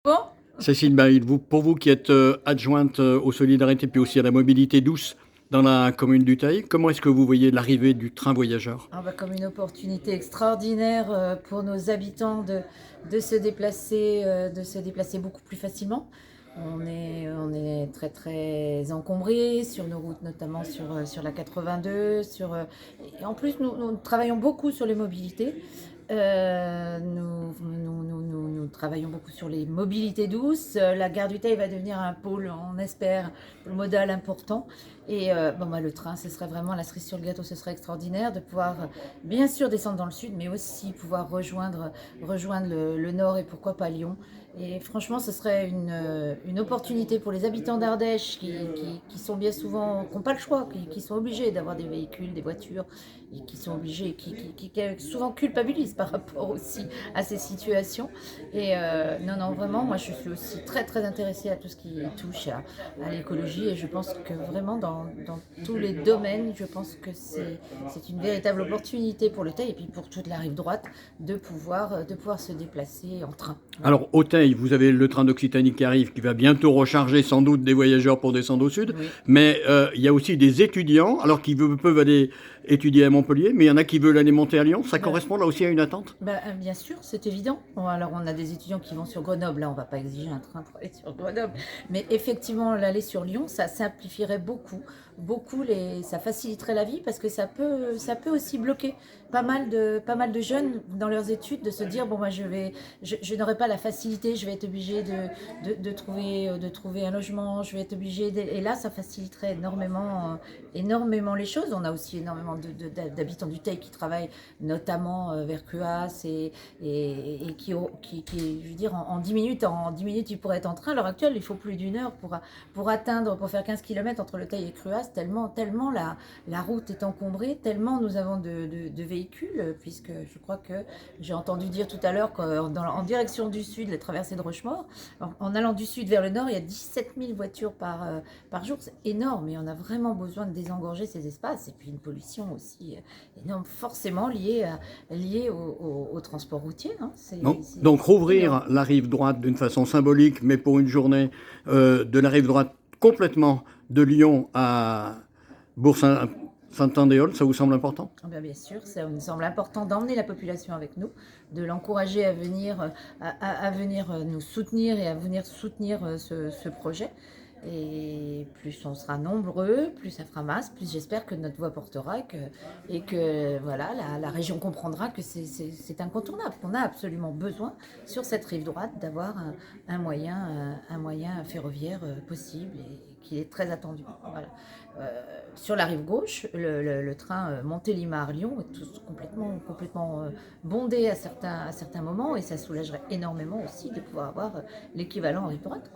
Bon, Cécile Bail, pour vous qui êtes adjointe aux solidarités puis aussi à la mobilité douce dans la commune du Teil, comment est-ce que vous voyez l'arrivée du train voyageur? ah bah, comme une opportunité extraordinaire pour nos habitants de se déplacer beaucoup plus facilement. On est très très encombrés sur nos routes, notamment sur la 82. Et en plus, nous travaillons beaucoup sur les mobilités. Nous travaillons beaucoup sur les mobilités douces. La gare du Teil va devenir un pôle, on espère, modal important. Et bon, bah, le train, ce serait vraiment la cerise sur le gâteau, ce serait extraordinaire de pouvoir, bien sûr, descendre dans le sud, mais aussi pouvoir rejoindre le nord et pourquoi pas Lyon. Et franchement, ce serait une opportunité pour les habitants d'Ardèche qui sont bien souvent, qui n'ont pas le choix, qui sont obligés d'avoir des véhicules, des voitures, et qui sont obligés, qui souvent culpabilisent par rapport aussi à ces situations. Et non, non, vraiment, moi je suis aussi très très intéressée à tout ce qui touche à l'écologie et je pense que vraiment dans tous les domaines, je pense que c'est une véritable opportunité pour le Teil et puis pour toute la rive droite de pouvoir se déplacer en train. Voilà. Alors au Teil, vous avez le train d'Occitanie qui arrive, qui va bientôt recharger sans doute des voyageurs pour descendre au sud, Oui. mais il y a aussi des étudiants, alors peuvent aller étudier à Montpellier, mais il y en a qui veulent aller monter à Lyon. Ça Ben, correspond là aussi à une attente? bien sûr, c'est évident. Bon, alors, on a des étudiants qui vont sur Grenoble. Là, on va pas exiger un train pour aller sur Grenoble. Mais effectivement, l'aller sur Lyon, ça simplifierait ça faciliterait la vie parce que ça peut aussi bloquer pas mal de jeunes dans leurs études de se dire, bon, moi, je n'aurai pas la facilité, je vais être obligé de trouver un logement, je vais être obligé et là, ça faciliterait énormément les choses. On a aussi énormément d'habitants du Teil qui travaillent notamment vers Cuas et je veux dire, en 10 minutes, il pourrait être en train. À l'heure actuelle, il faut plus d'une heure pour faire 15 km entre le Teil et Cruas, tellement la route est encombrée, tellement nous avons de véhicules, puisque je crois que j'ai entendu dire tout à l'heure qu'en direction du sud, la traversée de Rochemaure, en allant du sud vers le nord, il y a 17 000 voitures par jour. C'est énorme et on a vraiment besoin de désengorger ces espaces. Et puis une pollution aussi énorme, forcément liée au transport routier. Hein. Donc C'est énorme. rouvrir la rive droite d'une façon symbolique, mais pour une journée, de la rive droite complètement de Lyon à Bourg-Saint-Andéol, ça vous semble important? Ah ben, bien sûr, ça nous semble important d'emmener la population avec nous, de l'encourager à venir, à venir nous soutenir et à venir soutenir ce projet. Et plus on sera nombreux, plus ça fera masse, plus j'espère que notre voix portera et que voilà, la région comprendra que c'est incontournable, qu'on a absolument besoin sur cette rive droite d'avoir un moyen ferroviaire possible et qui est très attendu. Voilà. Sur la rive gauche, le train Montélimar-Lyon est complètement bondé à certains moments et ça soulagerait énormément aussi de pouvoir avoir l'équivalent en rive droite.